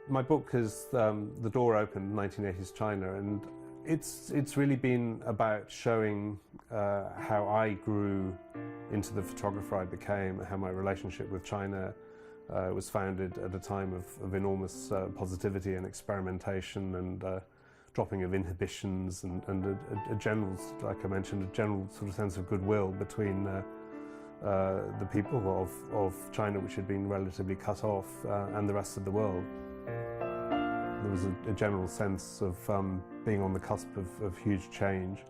My book is The Door Opened, 1980s China, and it's really been about showing how I grew into the photographer I became, how my relationship with China was founded at a time of enormous positivity and experimentation and dropping of inhibitions and a general, like I mentioned, a general sort of sense of goodwill between the people of China, which had been relatively cut off, and the rest of the world. There was a general sense of being on the cusp of huge change,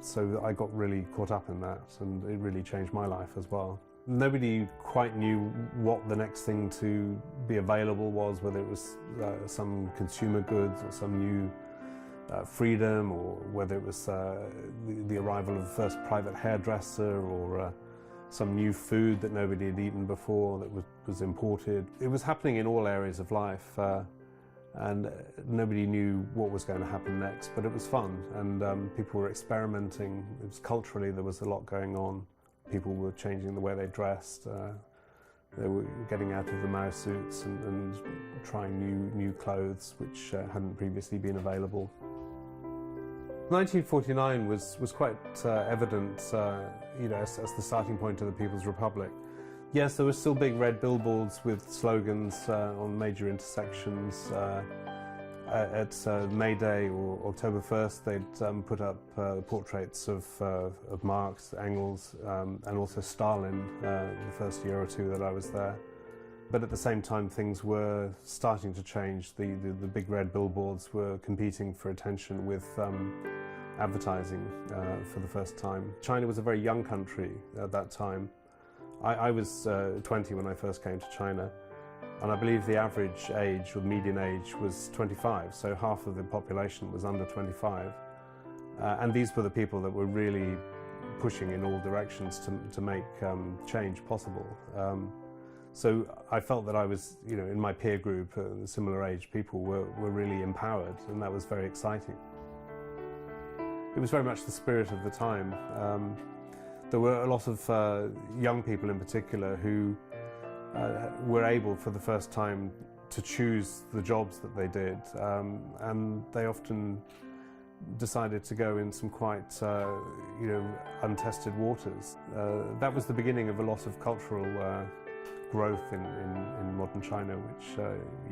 so I got really caught up in that, and it really changed my life as well. Nobody quite knew what the next thing to be available was, whether it was some consumer goods or some new freedom, or whether it was the arrival of the first private hairdresser, or some new food that nobody had eaten before that was imported. It was happening in all areas of life, and nobody knew what was going to happen next, but it was fun, and people were experimenting. It was culturally, there was a lot going on. People were changing the way they dressed. They were getting out of the Mao suits and trying new clothes which hadn't previously been available. 1949 was quite evident, as the starting point of the People's Republic. Yes, there were still big red billboards with slogans on major intersections. At May Day or October 1st, they'd put up portraits of Marx, Engels, and also Stalin the first year or two that I was there. But at the same time, things were starting to change. The big red billboards were competing for attention with advertising for the first time. China was a very young country at that time. I was 20 when I first came to China, and I believe the average age, or median age, was 25, so half of the population was under 25. And these were the people that were really pushing in all directions to make change possible. So I felt that I was, in my peer group, similar age people were really empowered, and that was very exciting. It was very much the spirit of the time. There were a lot of young people in particular who were able for the first time to choose the jobs that they did, and they often decided to go in some quite untested waters. That was the beginning of a lot of cultural growth in modern China, which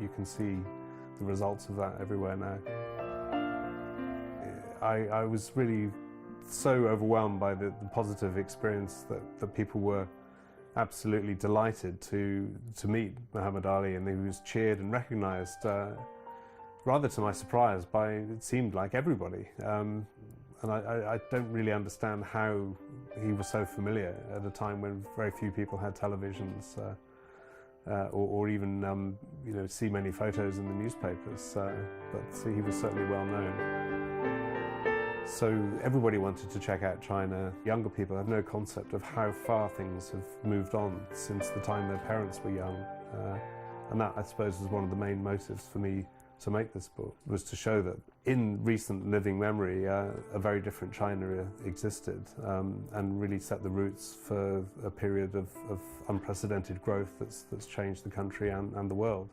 you can see the results of that everywhere now. I was really so overwhelmed by the positive experience that people were absolutely delighted to meet Muhammad Ali, and he was cheered and recognized, rather to my surprise, by, it seemed like, everybody. And I don't really understand how he was so familiar at a time when very few people had televisions, or even see many photos in the newspapers, but he was certainly well known. So everybody wanted to check out China. Younger people have no concept of how far things have moved on since the time their parents were young. And that, I suppose, was one of the main motives for me to make this book, was to show that in recent living memory, a very different China existed, and really set the roots for a period of unprecedented growth that's changed the country and the world.